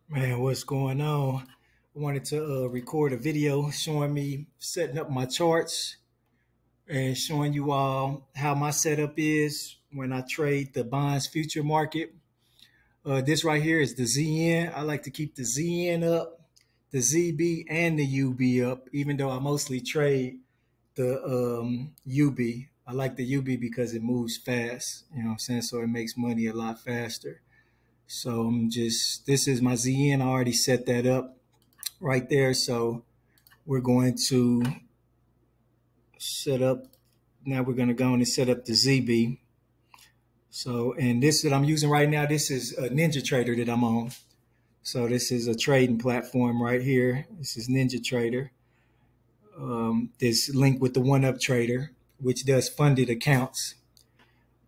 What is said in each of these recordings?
Man, what's going on? I wanted to record a video showing me setting up my charts and showing you all how my setup is when I trade the bonds future market. This right here is the ZN. I like to keep the ZN up, the ZB, and the UB up, even though I mostly trade the UB. I like the UB because it moves fast, you know what I'm saying? So it makes money a lot faster. So this is my ZN. I already set that up right there. So we're going to set up, now we're going to go on and set up the ZB. So, and this that I'm using right now, this is a Ninja Trader that I'm on. So this is a trading platform right here. This is Ninja Trader. This link with the One-Up Trader, which does funded accounts.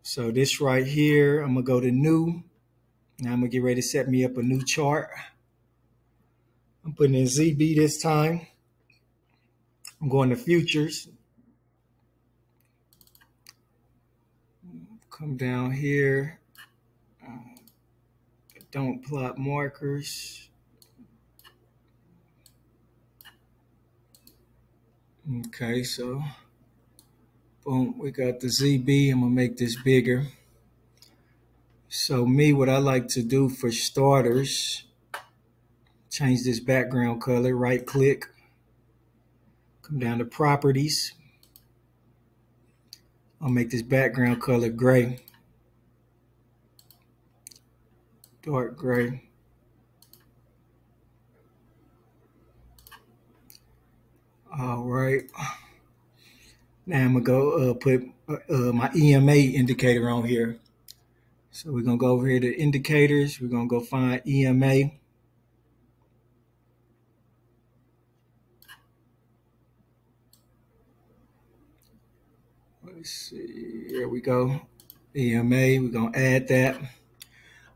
So this right here, I'm gonna go to new. Now I'm gonna get ready to set me up a new chart. I'm putting in ZB this time. I'm going to futures. Come down here. Don't plot markers. Okay, so boom, we got the ZB. I'm gonna make this bigger. So what I like to do for starters, change this background color, right click, come down to properties. I'll make this background color gray, dark gray. All right. Now I'm gonna go put my EMA indicator on here. So we're gonna go over here to indicators. We're gonna go find EMA. Let's see, here we go. EMA, we're gonna add that.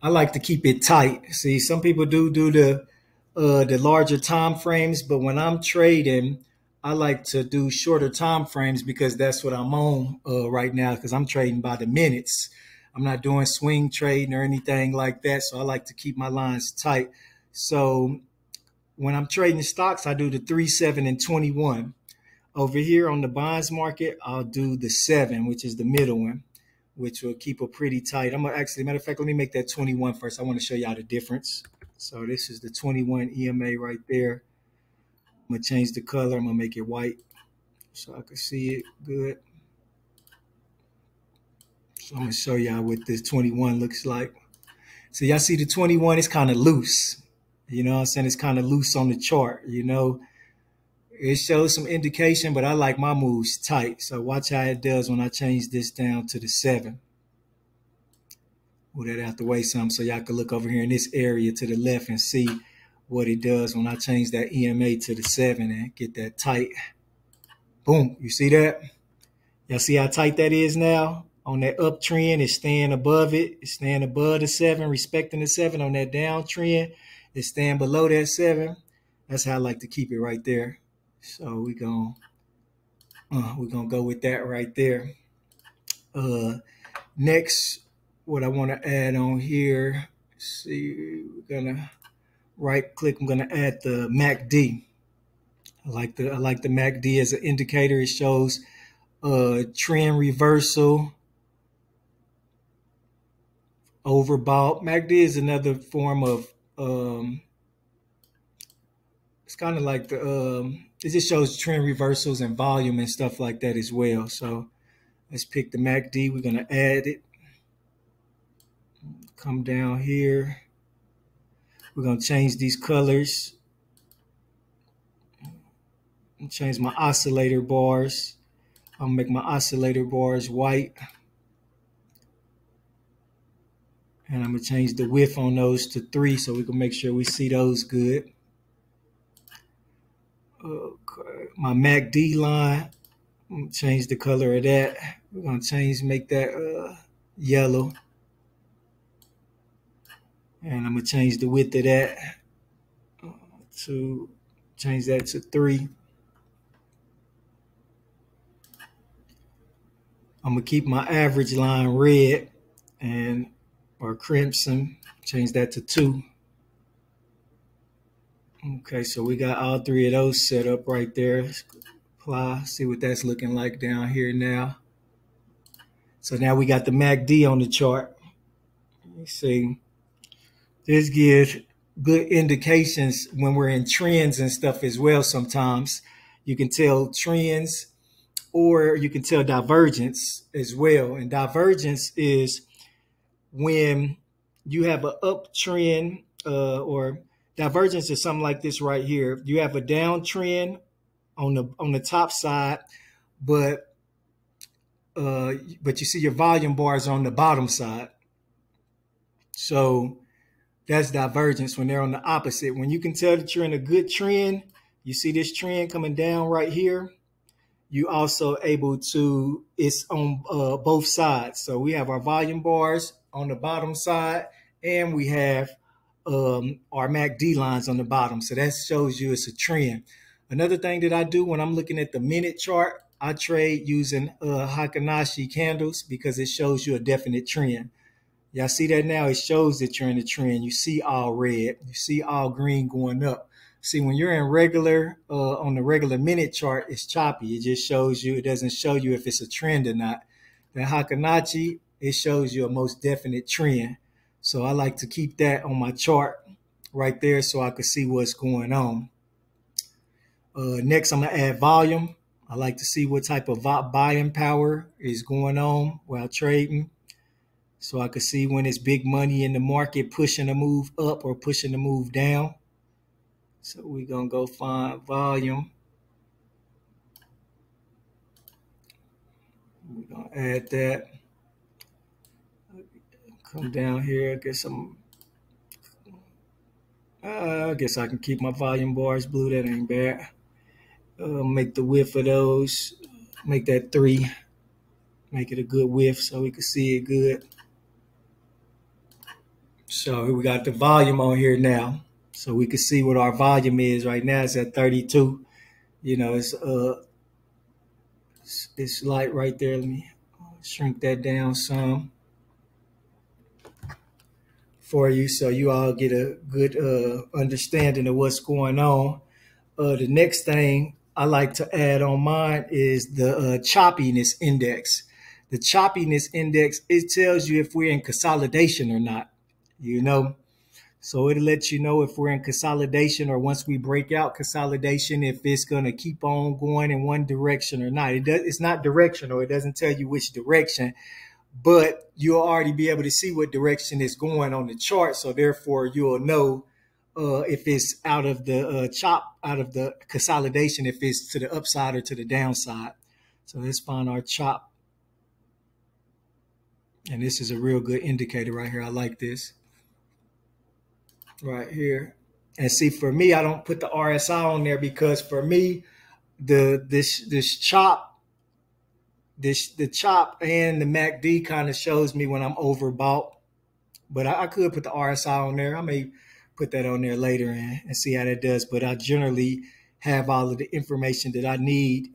I like to keep it tight. See, some people do the larger time frames, but when I'm trading, I like to do shorter time frames because that's what I'm on right now, because I'm trading by the minutes. I'm not doing swing trading or anything like that, so I like to keep my lines tight. So when I'm trading stocks, I do the 3, 7, and 21. Over here on the bonds market, I'll do the 7, which is the middle one, which will keep it pretty tight. I'm gonna actually, matter of fact, let me make that 21 first. I want to show y'all the difference. So this is the 21 EMA right there. I'm gonna change the color. I'm gonna make it white so I can see it good. So I'm gonna show y'all what this 21 looks like. So y'all see the 21, it's kind of loose. You know what I'm saying? It's kind of loose on the chart, you know. It shows some indication, but I like my moves tight. So watch how it does when I change this down to the 7. Move that out the way some so y'all can look over here in this area to the left and see what it does when I change that EMA to the 7 and get that tight. Boom, you see that? Y'all see how tight that is now? On that uptrend, it's staying above it. It's staying above the 7, respecting the 7. On that downtrend, it's staying below that 7. That's how I like to keep it right there. So we're gonna go with that right there. Next, what I want to add on here, see, we're gonna right click. I'm gonna add the MACD. I like the MACD as an indicator. It shows trend reversal, overbought. MACD is another form of it's kind of like it just shows trend reversals and volume and stuff like that as well. So let's pick the MACD. We're gonna add it. Come down here. We're gonna change these colors. Change my oscillator bars. I'll make my oscillator bars white. And I'm gonna change the width on those to 3 so we can make sure we see those good. Okay. My MACD line, I'm gonna change the color of that. We're gonna make that yellow. And I'm gonna change the width of that to change that to 3. I'm gonna keep my average line red or crimson, change that to 2. Okay, so we got all three of those set up right there. Apply, see what that's looking like down here now. So now we got the MACD on the chart. Let me see. This gives good indications when we're in trends and stuff as well. Sometimes you can tell trends or you can tell divergence as well. And divergence is when you have an uptrend or divergence is something like this right here. You have a downtrend on the top side, but you see your volume bars on the bottom side. So that's divergence when they're on the opposite. When you can tell that you're in a good trend, you see this trend coming down right here. You also able to, it's on both sides. So we have our volume bars on the bottom side and we have our MACD lines on the bottom. So that shows you it's a trend. Another thing that I do when I'm looking at the minute chart, I trade using Heikin-Ashi candles because it shows you a definite trend. Y'all see that now? It shows that you're in a trend. You see all red. You see all green going up. See, when you're in regular, on the regular minute chart, it's choppy. It just shows you, it doesn't show you if it's a trend or not. The Heikin-Ashi, it shows you a most definite trend. So I like to keep that on my chart right there so I can see what's going on. Next, I'm going to add volume. I like to see what type of buying power is going on while trading. So I can see when it's big money in the market pushing a move up or pushing a move down. So we're going to go find volume. We're going to add that. Come down here, get some. I guess I can keep my volume bars blue. That ain't bad. Make the width of those. Make that 3. Make it a good width so we can see it good. So we got the volume on here now. So we can see what our volume is right now. It's at 32. You know, it's light right there. Let me shrink that down some for you so you all get a good understanding of what's going on. The next thing I like to add on mine is the choppiness index. The choppiness index, it tells you if we're in consolidation or not, you know. So it'll let you know if we're in consolidation or once we break out consolidation, if it's going to keep on going in one direction or not. It's not directional. It doesn't tell you which direction, but you'll already be able to see what direction it's going on the chart. So therefore, you'll know if it's out of the out of the consolidation, if it's to the upside or to the downside. So let's find our chop. And this is a real good indicator right here. I like this. Right here. And see, for me, I don't put the RSI on there because for me, the chop and the MACD kind of shows me when I'm overbought. But I could put the RSI on there. I may put that on there later and see how that does. But I generally have all of the information that I need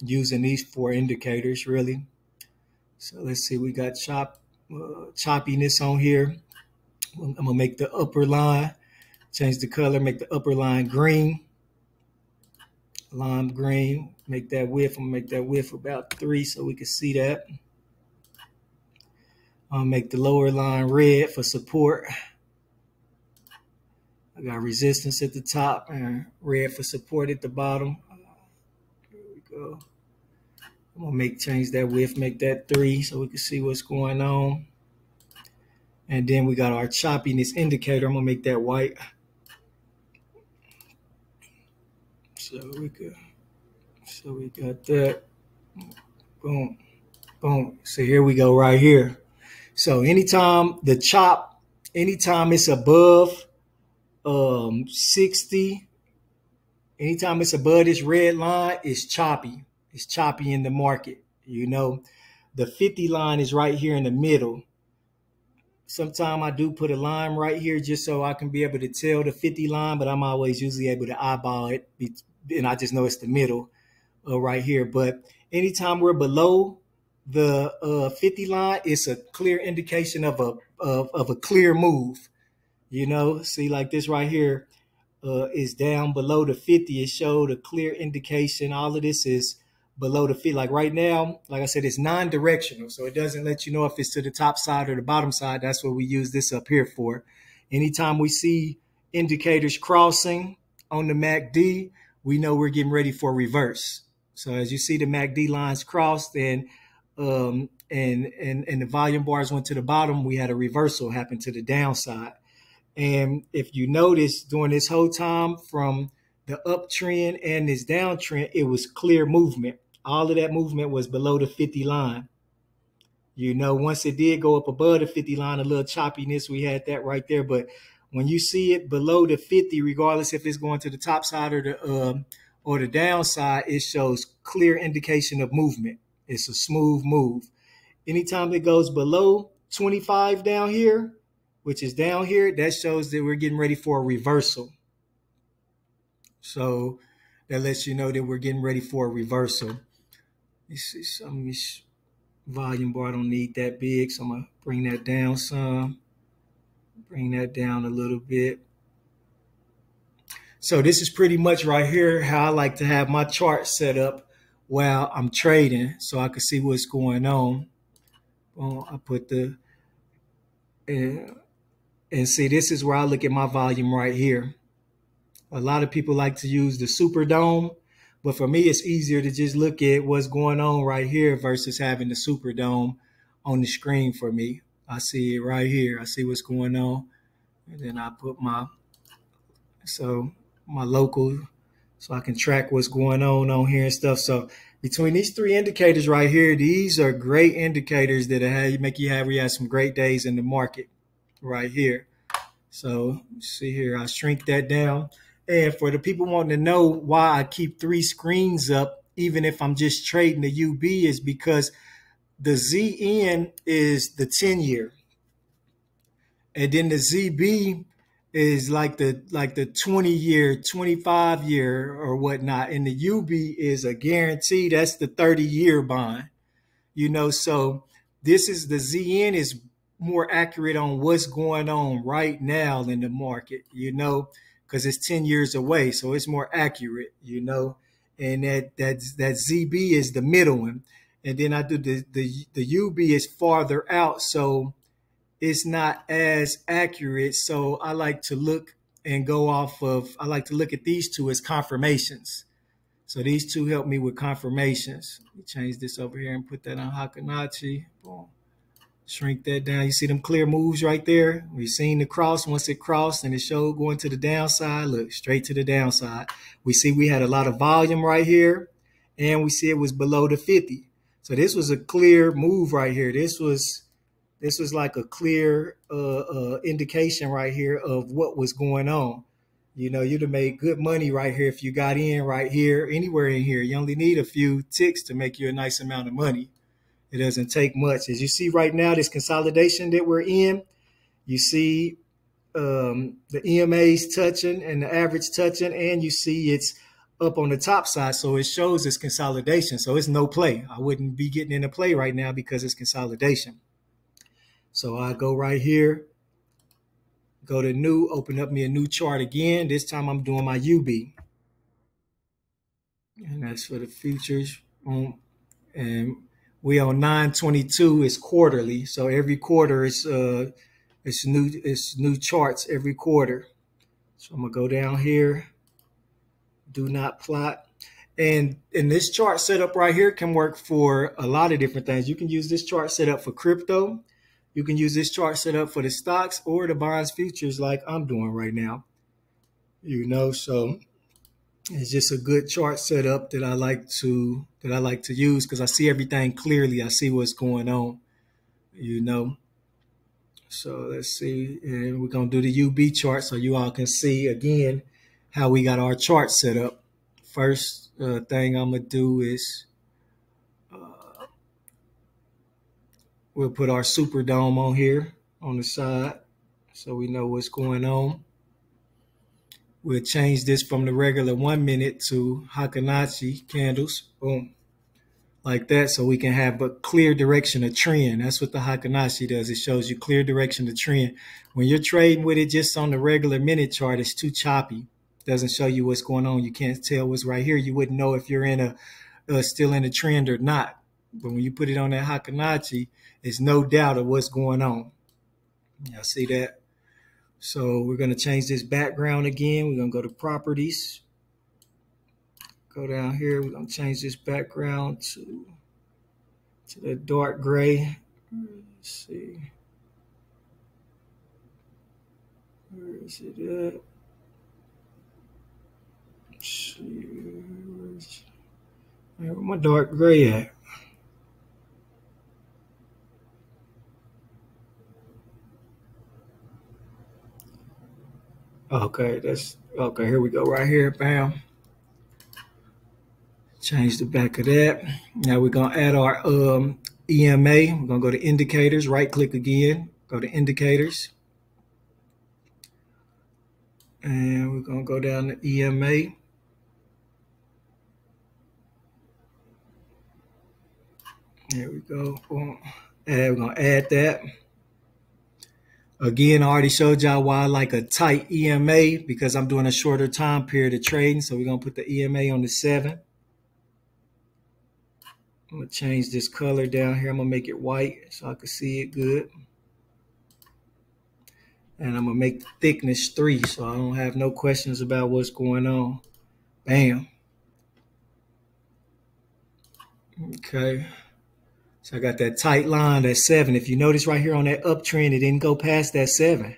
using these 4 indicators, really. So let's see, we got choppiness on here. I'm going to make the upper line, change the color, make the upper line green, lime green, make that width. I'm going to make that width about 3 so we can see that. I'll make the lower line red for support. I got resistance at the top and red for support at the bottom. Here we go. I'm going to change that width, make that 3 so we can see what's going on. And then we got our choppiness indicator. I'm going to make that white. So we got that. Boom, boom. So here we go right here. So anytime the chop, anytime it's above 60, anytime it's above this red line, it's choppy. It's choppy in the market. You know, the 50 line is right here in the middle. Sometimes I do put a line right here just so I can be able to tell the 50 line, but I'm always usually able to eyeball it, and I just know it's the middle right here. But anytime we're below the 50 line, it's a clear indication of a clear move. You know, see like this right here. is down below the 50. It showed a clear indication. All of this is below the 50. Like right now, like I said, it's non-directional. So it doesn't let you know if it's to the top side or the bottom side. That's what we use this up here for. Anytime we see indicators crossing on the MACD, we know we're getting ready for reverse. So as you see the MACD lines crossed and the volume bars went to the bottom, we had a reversal happen to the downside. And if you notice during this whole time from the uptrend and this downtrend, it was clear movement. All of that movement was below the 50 line. You know, once it did go up above the 50 line, a little choppiness, we had that right there. But when you see it below the 50, regardless if it's going to the top side or the downside, it shows clear indication of movement. It's a smooth move. Anytime it goes below 25 down here, which is down here, that shows that we're getting ready for a reversal. So that lets you know that we're getting ready for a reversal. You see some of this volume bar, I don't need that big, so I'm gonna bring that down some, bring that down a little bit. So this is pretty much right here how I like to have my chart set up while I'm trading, so I can see what's going on. Well, I put the and see, this is where I look at my volume right here. A lot of people like to use the Superdome, but for me, it's easier to just look at what's going on right here versus having the Superdome on the screen for me. I see it right here. I see what's going on. And then I put my local, so I can track what's going on here and stuff. So between these three indicators right here, these are great indicators that make you have some great days in the market right here. So see here, I shrink that down. And for the people wanting to know why I keep three screens up, even if I'm just trading the UB, is because the ZN is the 10-year. And then the ZB is like the 20-year, 25-year or whatnot. And the UB is a guarantee. That's the 30-year bond. You know, so this is the ZN is more accurate on what's going on right now in the market, you know, because it's 10 years away. So it's more accurate, you know, and that ZB is the middle one. And then I do the UB is farther out. So it's not as accurate. So I like to look and go off of, I like to look at these two as confirmations. So these two help me with confirmations. Let me change this over here and put that on Hakanachi. Boom. Shrink that down. You see them clear moves right there? We've seen the cross. Once it crossed and it showed going to the downside, look, straight to the downside. We see we had a lot of volume right here, and we see it was below the 50. So this was a clear move right here. This was like a clear indication right here of what was going on. You know, you'd have made good money right here if you got in right here, anywhere in here. You only need a few ticks to make you a nice amount of money. It doesn't take much. As you see right now, this consolidation that we're in, you see the EMA's touching and the average touching, and you see it's up on the top side. So it shows it's consolidation. So it's no play. I wouldn't be getting into play right now because it's consolidation. So I go right here, go to new, open up me a new chart again. This time I'm doing my UB. And that's for the futures. And we on 9/22 is quarterly, so every quarter is new charts every quarter. So I'm gonna go down here, do not plot, and this chart setup right here can work for a lot of different things. You can use this chart setup for crypto, you can use this chart setup for the stocks or the bonds futures, like I'm doing right now. You know, so it's just a good chart setup that I like to use because I see everything clearly. I see what's going on, you know. So let's see, and we're gonna do the UB chart so you all can see again how we got our chart set up. First thing I'm gonna do is we'll put our Superdome on here on the side so we know what's going on. We'll change this from the regular 1 minute to Hakanachi candles, boom, like that, so we can have a clear direction of trend. That's what the Hakanachi does. It shows you clear direction of trend. When you're trading with it just on the regular minute chart, it's too choppy. doesn't show you what's going on. You can't tell what's right here. You wouldn't know if you're in a still in a trend or not. But when you put it on that Hakanachi, it's no doubt of what's going on. Y'all see that? So we're going to change this background again. We're going to go to properties. Go down here. We're going to change this background to the dark gray. Let's see. Where is it at? Let's see. Where's my dark gray at? Okay, that's okay. Here we go, right here. Bam. Change the back of that. Now we're gonna add our EMA. We're gonna go to indicators. Right click again. Go to indicators, and we're gonna go down to EMA. There we go. And we're gonna add that. Again, I already showed y'all why I like a tight EMA, because I'm doing a shorter time period of trading. So we're gonna put the EMA on the 7. I'm gonna change this color down here. I'm gonna make it white so I can see it good. And I'm gonna make the thickness 3 so I don't have no questions about what's going on. Bam. Okay. So I got that tight line, that 7. If you notice right here on that uptrend, it didn't go past that 7.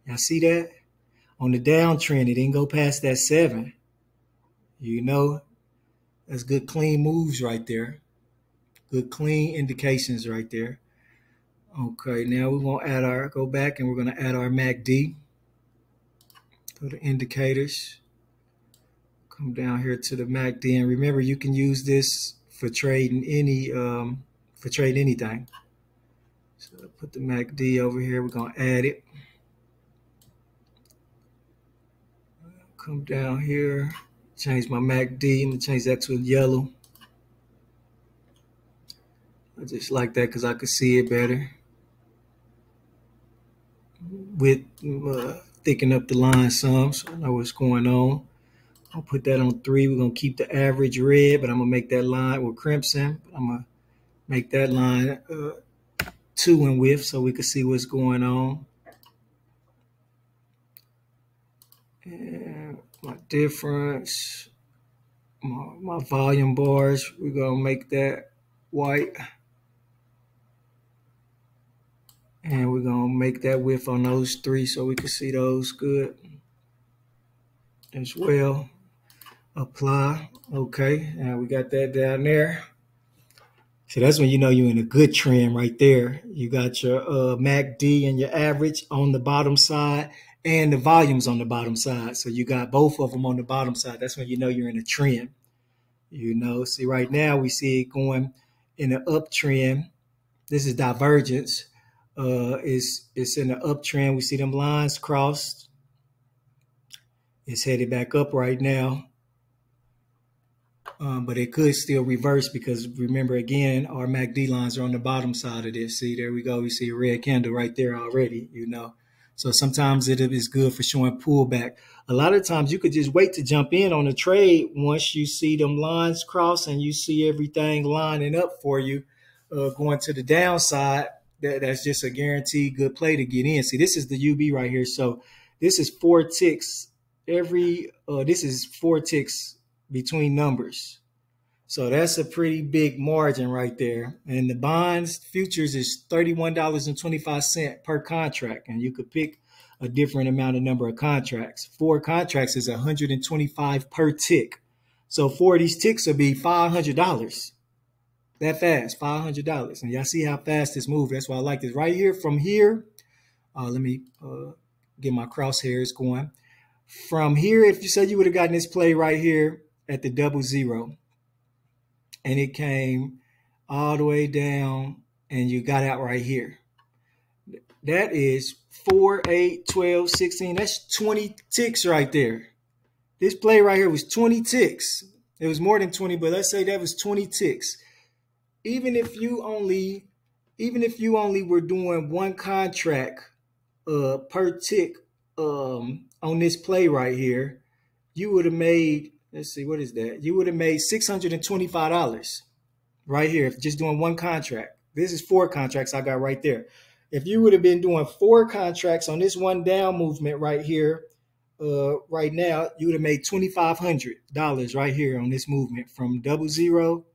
Y'all see that? On the downtrend, it didn't go past that 7. You know, that's good clean moves right there. Good clean indications right there. Okay, now we're gonna add our, go back and we're gonna add our MACD. Go to indicators. Come down here to the MACD, and remember you can use this for trading any anything. So I'll put the MACD over here. We're gonna add it. Come down here, change my MACD. I'm gonna change that to yellow. I just like that because I could see it better. With thicken up the line some, so I know what's going on. I'll put that on 3. We're gonna keep the average red, but I'm gonna make that line with crimson. I'm gonna make that line 2 in width so we can see what's going on. And my difference, my volume bars, we're gonna make that white. And we're gonna make that width on those 3 so we can see those good as well. Apply. Okay, and we got that down there. So that's when you know you're in a good trend right there. You got your MACD and your average on the bottom side and the volumes on the bottom side. So you got both of them on the bottom side. That's when you know you're in a trend. You know, see right now we see it going in an uptrend. This is divergence. It's in the uptrend. We see them lines crossed. It's headed back up right now. But it could still reverse because remember, again, our MACD lines are on the bottom side of this. See, there we go. We see a red candle right there already, you know. So sometimes it is good for showing pullback. A lot of times you could just wait to jump in on a trade once you see them lines cross and you see everything lining up for you going to the downside. That's just a guaranteed good play to get in. See, this is the UB right here. So this is 4 ticks this is 4 ticks between numbers. So that's a pretty big margin right there. And the bonds futures is $31.25 per contract. And you could pick a different number of contracts. 4 contracts is $125 per tick. So 4 of these ticks will be $500. That fast, $500. And y'all see how fast this moves. That's why I like this. Right here, from here, let me get my crosshairs going. From here, if you said you would have gotten this play right here at the 00, and it came all the way down, and you got out right here. That is 4, 8, 12, 16. That's 20 ticks right there. This play right here was 20 ticks. It was more than 20, but let's say that was 20 ticks. Even if you only were doing 1 contract per tick on this play right here, you would have made, let's see, what is that? You would have made $625 right here if just doing one contract. This is 4 contracts I got right there. If you would have been doing 4 contracts on this one down movement right here, right now, you would have made $2,500 right here on this movement from 00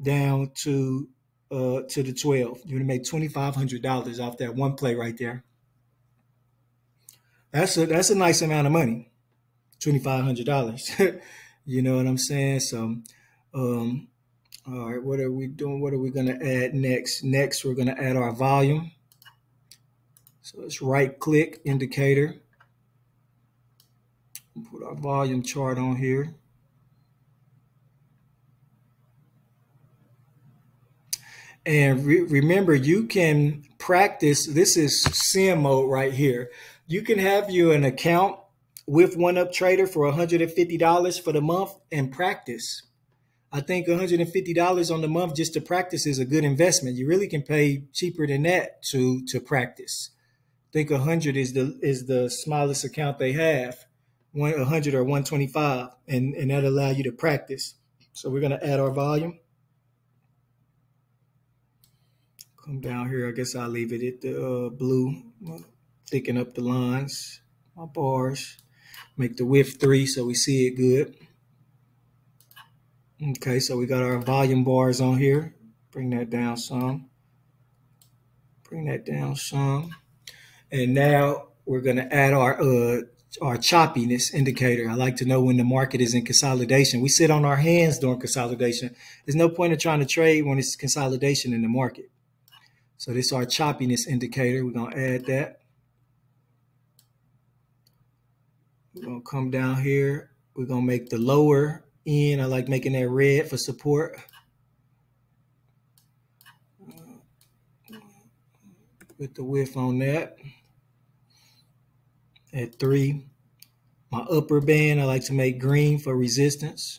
down to the 12. You would have made $2,500 off that one play right there. That's a nice amount of money, $2,500. You know what I'm saying? So, all right, what are we doing? What are we going to add next? Next, we're going to add our volume. So let's right click indicator. Put our volume chart on here. And remember, you can practice. This is sim mode right here. You can have you an account with OneUp for $150 for the month and practice. I think $150 on the month just to practice is a good investment. You really can pay cheaper than that to practice. I think 100 is the smallest account they have, 100 or 125, and that'll allow you to practice. So we're gonna add our volume. Come down here. I guess I'll leave it at the blue. Thicken up the lines, my bars. Make the width 3 so we see it good. Okay, so we got our volume bars on here. Bring that down some. Bring that down some. And now we're going to add our choppiness indicator. I like to know when the market is in consolidation. We sit on our hands during consolidation. There's no point in trying to trade when it's consolidation in the market. So this is our choppiness indicator. We're going to add that. We're going to come down here. We're going to make the lower end. I like making that red for support. Put the width on that at 3. My upper band, I like to make green for resistance.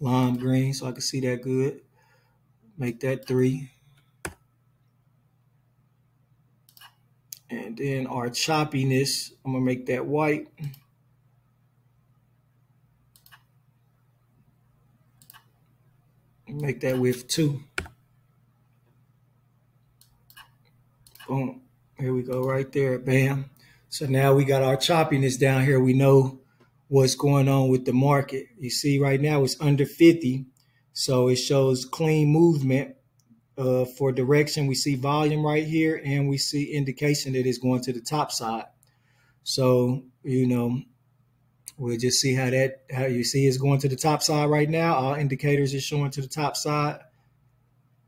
Lime green, so I can see that good. Make that 3. And then our choppiness, I'm gonna make that white. Make that width 2. Boom. Here we go right there. Bam. So now we got our choppiness down here. We know what's going on with the market. You see right now it's under 50. So it shows clean movement for direction. We see volume right here, and we see indication that it's going to the top side. So, you know, we'll just see how you see it's going to the top side right now. All indicators are showing to the top side.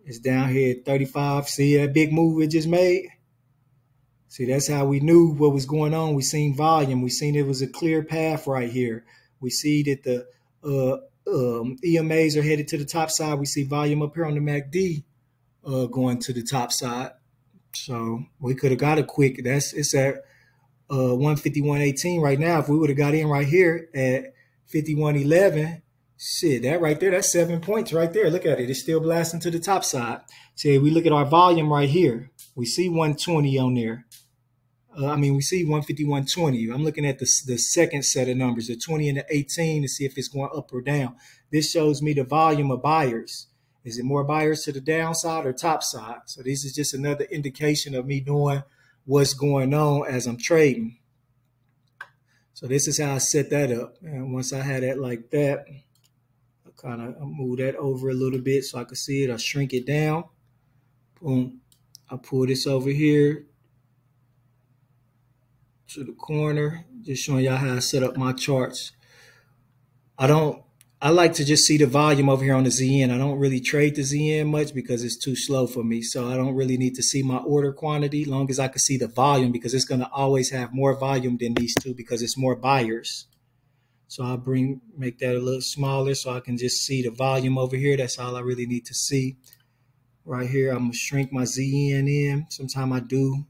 It's down here at 35. See that big move it just made? See, that's how we knew what was going on. We seen volume. We seen it was a clear path right here. We see that the EMAs are headed to the top side. We see volume up here on the MACD going to the top side. So we could have got a quick. It's at 151.18 right now. If we would have got in right here at 51.11, shit, that right there, that's 7 points right there. Look at it. It's still blasting to the top side. See, we look at our volume right here. We see 120 on there. We see 151.20. I'm looking at the second set of numbers, the 20 and the 18, to see if it's going up or down. This shows me the volume of buyers. Is it more buyers to the downside or top side? So this is just another indication of me knowing what's going on as I'm trading. So this is how I set that up. And once I had it like that, I move that over a little bit so I can see it. I shrink it down. Boom. I pull this over here to the corner, just showing y'all how I set up my charts. I like to just see the volume over here on the ZN. I don't really trade the ZN much because it's too slow for me. So I don't really need to see my order quantity, long as I can see the volume, because it's going to always have more volume than these two because it's more buyers. So I'll make that a little smaller so I can just see the volume over here. That's all I really need to see. Right here, I'm going to shrink my ZN in. Sometimes I do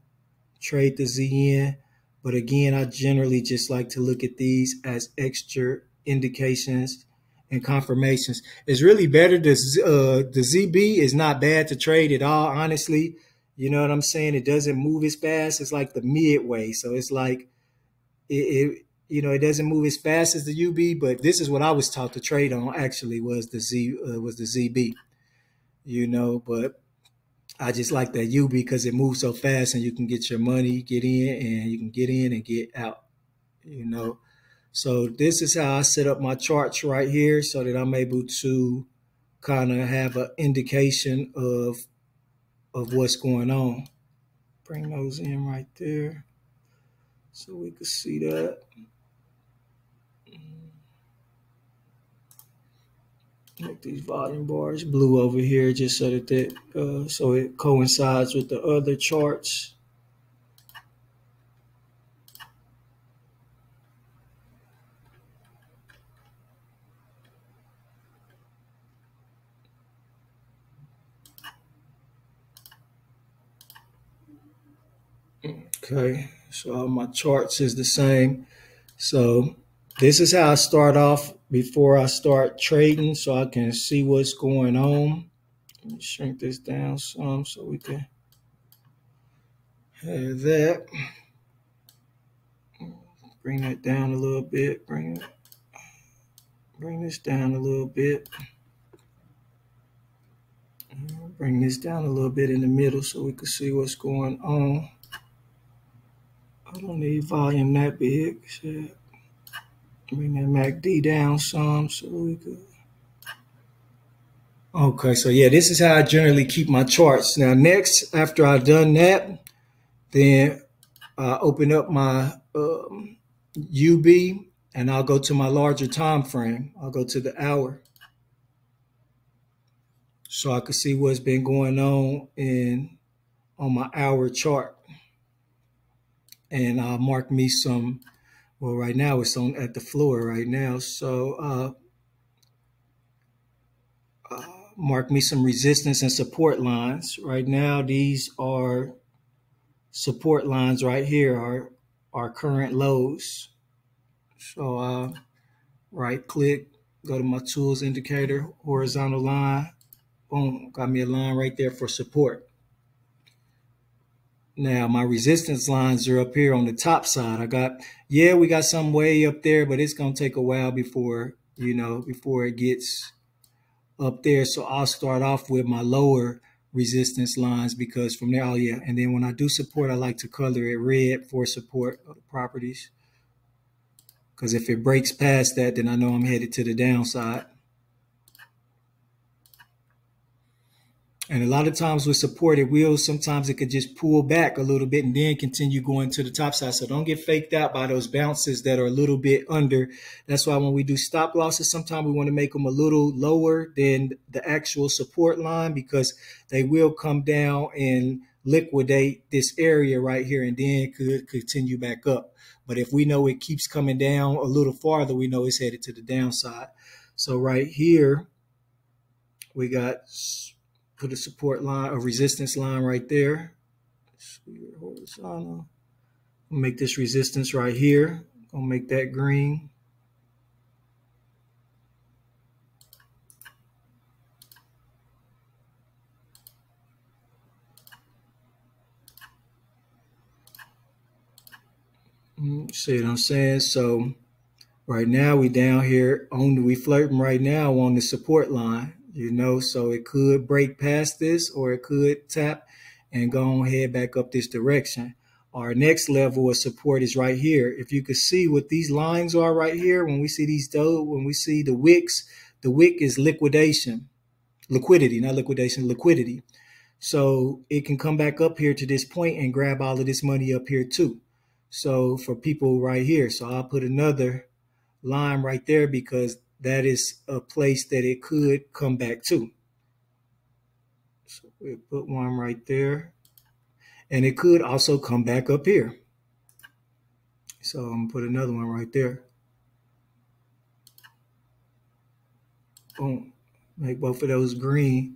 trade the ZN. But again, I generally just like to look at these as extra indications and confirmations. It's really better. The ZB is not bad to trade at all, honestly. You know what I'm saying? It doesn't move as fast. It's like the midway. So it's like it doesn't move as fast as the UB, but this is what I was taught to trade on. Actually, was the ZB. But I just like that UB because it moves so fast, and you can get your money, get in, and you can get in and get out. So this is how I set up my charts right here, so that I'm able to kind of have an indication of what's going on. Bring those in right there so we can see that. Make these volume bars blue over here just so that so it coincides with the other charts. Okay, so all my charts is the same. So this is how I start off before I start trading, so I can see what's going on. Let me shrink this down some so we can have that. Bring that down a little bit. Bring this down a little bit. Bring this down a little bit in the middle so we can see what's going on. I don't need volume that big. So bring that MACD down some so we could. Okay, so yeah, this is how I generally keep my charts. Now, next, after I've done that, then I open up my UB, and I'll go to my larger time frame. I'll go to the hour, so I can see what's been going on on my hour chart. And I'll mark me some. Well, right now it's on at the floor right now, so mark me some resistance and support lines. Right now, these are support lines right here, are current lows. So right click, go to my tools indicator, horizontal line, boom, got me a line right there for support. Now my resistance lines are up here on the top side. We got some way up there, but it's gonna take a while before it gets up there. So I'll start off with my lower resistance lines, because from there, and then when I do support, I like to color it red for support properties, because if it breaks past that, then I know I'm headed to the downside. And a lot of times with supported wheels, sometimes it could just pull back a little bit and then continue going to the top side. So don't get faked out by those bounces that are a little bit under. That's why when we do stop losses, sometimes we want to make them a little lower than the actual support line, because they will come down and liquidate this area right here and then could continue back up. But if we know it keeps coming down a little farther, we know it's headed to the downside. So right here, we got... put a support line, a resistance line right there. Horizontal. Make this resistance right here. Gonna make that green. See what I'm saying? So right now we down here we flirting right now on the support line. So it could break past this, or it could tap and go head back up this direction. Our next level of support is right here. If you could see what these lines are right here, when we see when we see the wicks, the wick is liquidity. So it can come back up here to this point and grab all of this money up here too. So for people right here, so I'll put another line right there, because that is a place that it could come back to. So we'll put one right there. And it could also come back up here. So I'm going to put another one right there. Boom. Make both of those green.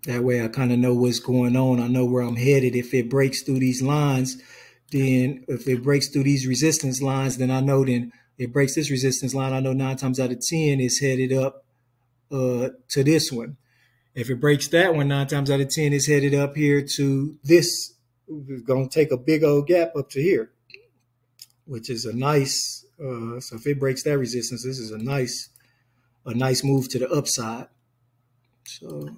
That way I kind of know what's going on. I know where I'm headed. If it breaks through these lines, then if it breaks through these resistance lines, then I know it breaks this resistance line. I know 9 times out of 10 it's headed up to this one. If it breaks that one, 9 times out of 10, it's headed up here to this. We're going to take a big old gap up to here, which is a nice. So if it breaks that resistance, this is a nice move to the upside. So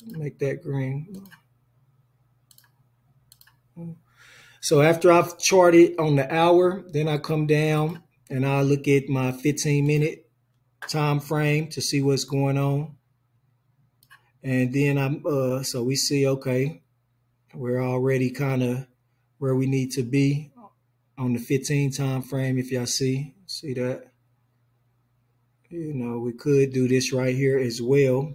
make that green. So after I've charted on the hour, then I come down and I look at my 15-minute time frame to see what's going on. And then so we see, okay, we're already kind of where we need to be on the 15 time frame. If y'all see that, we could do this right here as well.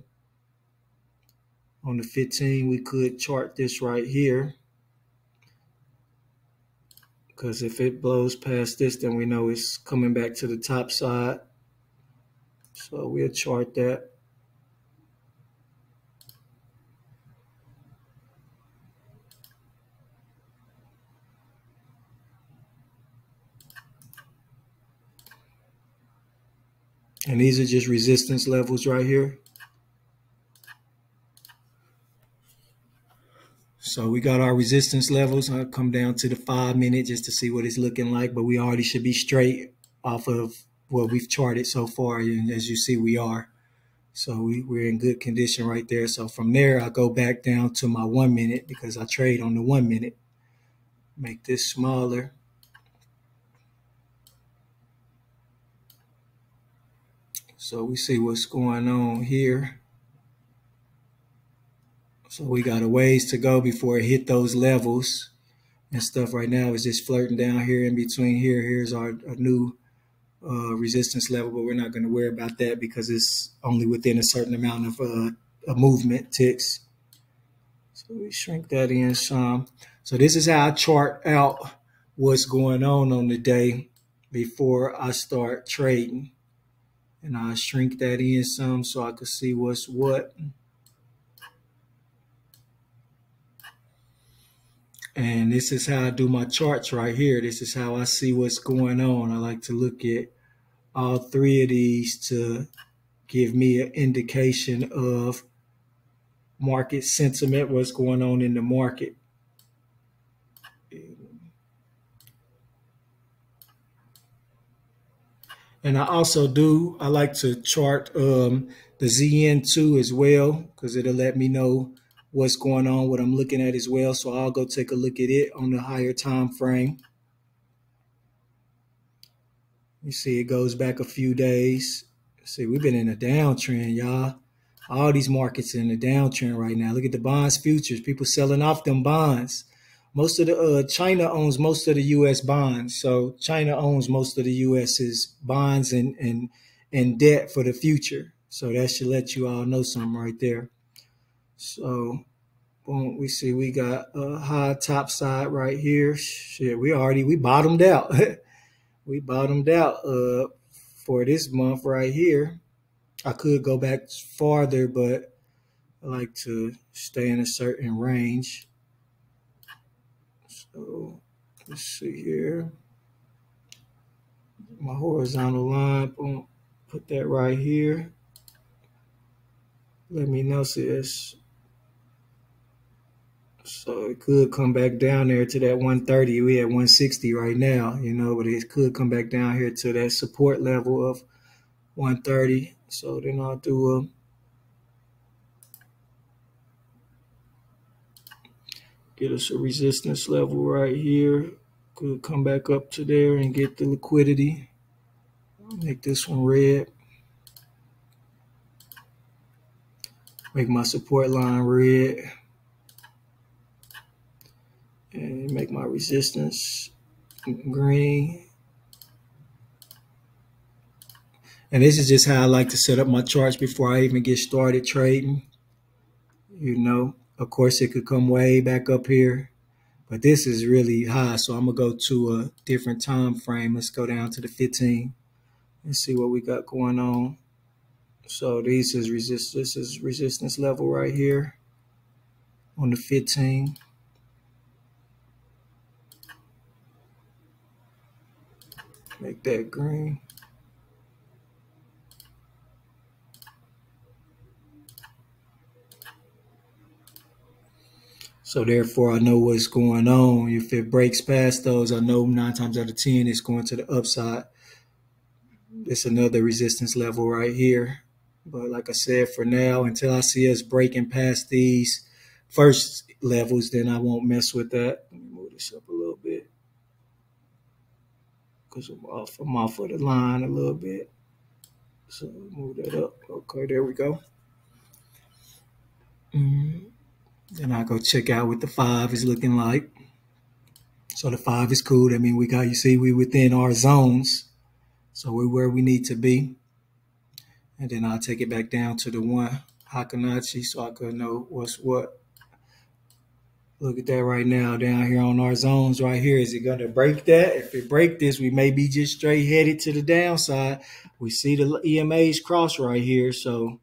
On the 15, we could chart this right here. Because if it blows past this, then we know it's coming back to the top side. So we'll chart that. And these are just resistance levels right here. So we got our resistance levels. I'll come down to the 5-minute just to see what it's looking like, but we already should be straight off of what we've charted so far. And as you see, we are. So we're in good condition right there. So from there, I go back down to my 1 minute because I trade on the 1 minute. Make this smaller. So we see what's going on here. So we got a ways to go before it hit those levels and stuff. Right now is just flirting down here in between here. Here's our new resistance level, but we're not going to worry about that because it's only within a certain amount of movement ticks. So we shrink that in some. So this is how I chart out what's going on the day before I start trading. And I shrink that in some so I can see what's what. And this is how I do my charts right here. This is how I see what's going on. I like to look at all three of these to give me an indication of market sentiment, what's going on in the market. And I like to chart the ZN too as well, because it'll let me know what's going on, what I'm looking at as well. So I'll go take a look at it on the higher time frame. You see it goes back a few days. See, we've been in a downtrend, y'all. All these markets are in a downtrend right now. Look at the bonds futures. People selling off them bonds. Most of the China owns most of the U.S. bonds. So China owns most of the U.S.'s bonds and debt for the future. So that should let you all know something right there. So boom, we see we got a high top side right here. Shit, we bottomed out. We bottomed out for this month right here. I could go back farther, but I like to stay in a certain range. So let's see here. My horizontal line, boom, put that right here. Let me know, sis. So it could come back down there to that 130. We at 160 right now, but it could come back down here to that support level of 130. So then I'll do get us a resistance level right here. Could come back up to there and get the liquidity. Make this one red. Make my support line red. And make my resistance green. And this is just how I like to set up my charts before I even get started trading. Of course, it could come way back up here, but this is really high. So I'm going to go to a different time frame. Let's go down to the 15 and see what we got going on. So this is resistance level right here on the 15. Make that green. So therefore, I know what's going on. If it breaks past those, I know 9 times out of 10 it's going to the upside. It's another resistance level right here. But like I said, for now, until I see us breaking past these first levels, then I won't mess with that. Let me move this up a little bit because I'm off of the line a little bit. So move that up. Okay, there we go. Then I go check out what the 5 is looking like. So the 5 is cool. That means you see, we within our zones. So we're where we need to be. And then I'll take it back down to the 1 Hakanachi so I can know what's what. Look at that right now down here on our zones right here. Is it going to break that? If it break this, we may be just straight headed to the downside. We see the EMA's cross right here. So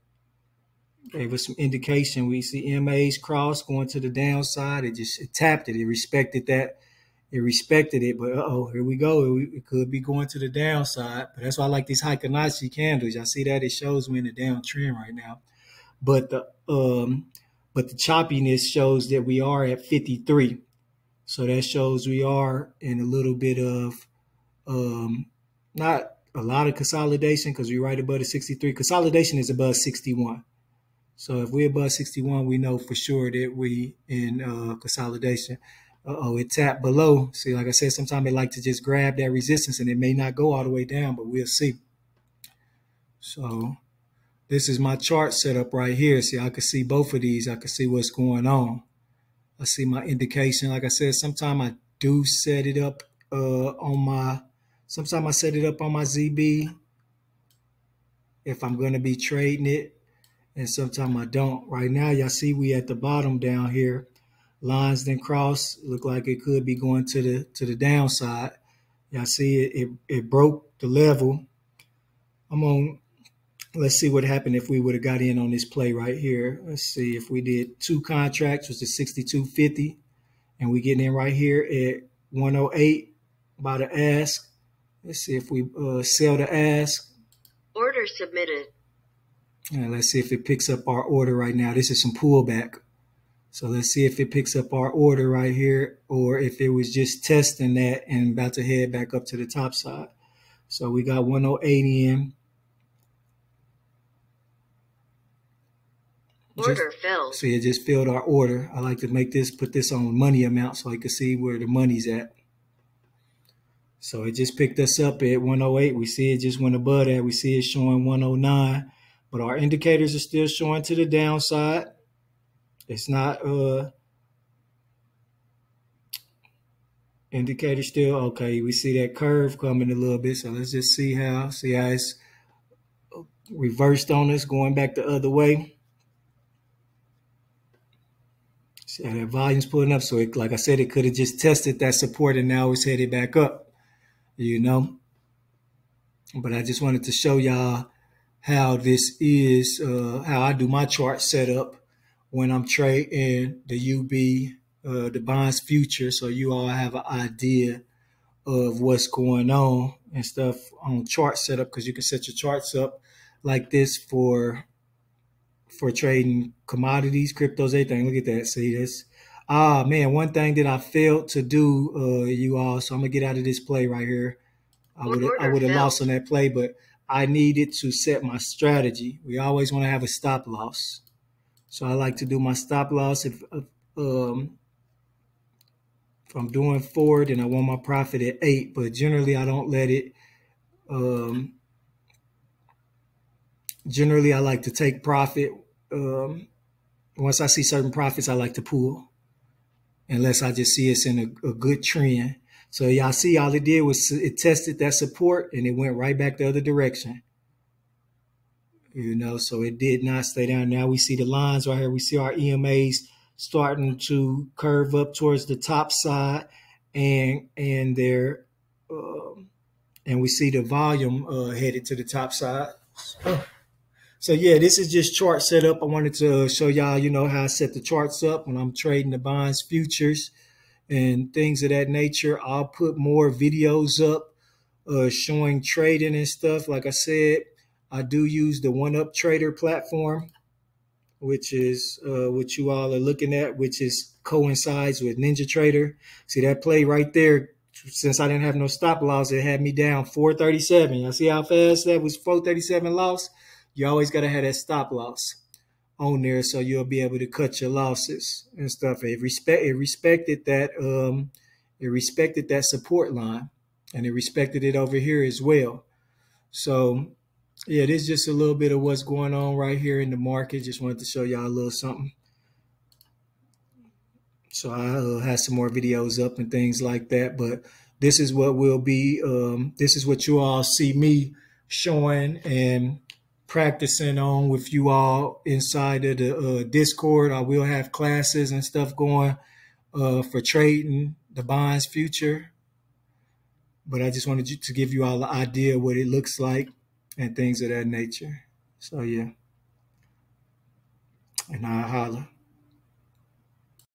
gave us some indication. We see EMA's cross going to the downside. It tapped it. It respected that. It respected it. But here we go. It could be going to the downside. But that's why I like these Heikanatsu candles. Y'all see that? It shows we're in a downtrend right now. But the choppiness shows that we are at 53. So that shows we are in a little bit of not a lot of consolidation because we're right above the 63. Consolidation is above 61. So if we're above 61, we know for sure that we in consolidation. It tapped below. See, like I said, sometimes they like to just grab that resistance and it may not go all the way down, but we'll see. So this is my chart setup right here. See, I can see both of these. I can see what's going on. I see my indication. Like I said, sometimes I do set it up sometimes I set it up on my ZB if I'm going to be trading it. And sometimes I don't. Right now, y'all see we at the bottom down here. Lines then cross. Look like it could be going to the downside. Y'all see it broke the level. Let's see what happened if we would have got in on this play right here. Let's see if we did 2 contracts, which is 62.50, and we get in right here at 108 by the ask. Let's see if we sell the ask. Order submitted. And let's see if it picks up our order right now. This is some pullback. So let's see if it picks up our order right here or if it was just testing that and about to head back up to the top side. So we got 108 in. Order filled. See, it just filled our order. I like to put this on money amount so I can see where the money's at. So it just picked us up at 108. We see it just went above that. We see it showing 109. But our indicators are still showing to the downside. It's not indicator still okay. We see that curve coming a little bit. So let's just see how it's reversed on us, going back the other way. See how that volume's pulling up. So like I said, it could have just tested that support and now it's headed back up, you know. But I just wanted to show y'all how this is, how I do my chart setup when I'm trading the UB, the bonds future. So you all have an idea of what's going on and stuff on chart setup, because you can set your charts up like this for trading commodities, cryptos, everything. Look at that. See this? Man, one thing that I failed to do, you all. So I'm gonna get out of this play right here. I would have lost on that play, but I needed to set my strategy. We always want to have a stop loss. So I like to do my stop loss if I'm doing forward and I want my profit at 8, but generally I don't let it. Generally I like to take profit. Once I see certain profits, I like to pull, unless I just see it's in a good trend. So y'all see all it did was it tested that support and it went right back the other direction. You know, so it did not stay down. Now we see the lines right here. We see our EMAs starting to curve up towards the top side, and they're and we see the volume headed to the top side. So yeah, this is just chart setup. I wanted to show y'all, you know, how I set the charts up when I'm trading the bonds futures and things of that nature. I'll put more videos up showing trading and stuff. Like I said, I do use the 1UP Trader platform, which is what you all are looking at, which is coincides with Ninja Trader. See that play right there? Since I didn't have no stop loss, it had me down 437. You see how fast that was? 437 loss. You always got to have that stop loss on there, so you'll be able to cut your losses and stuff. It respected that support line, and it respected it over here as well. So yeah, this is just a little bit of what's going on right here in the market. Just wanted to show y'all a little something. So I'll have some more videos up and things like that. But this is what will be, this is what you all see me showing and practicing on with you all inside of the Discord. I will have classes and stuff going for trading the bonds future. But I just wanted to give you all the idea of what it looks like and things of that nature. So yeah, and I'll holler.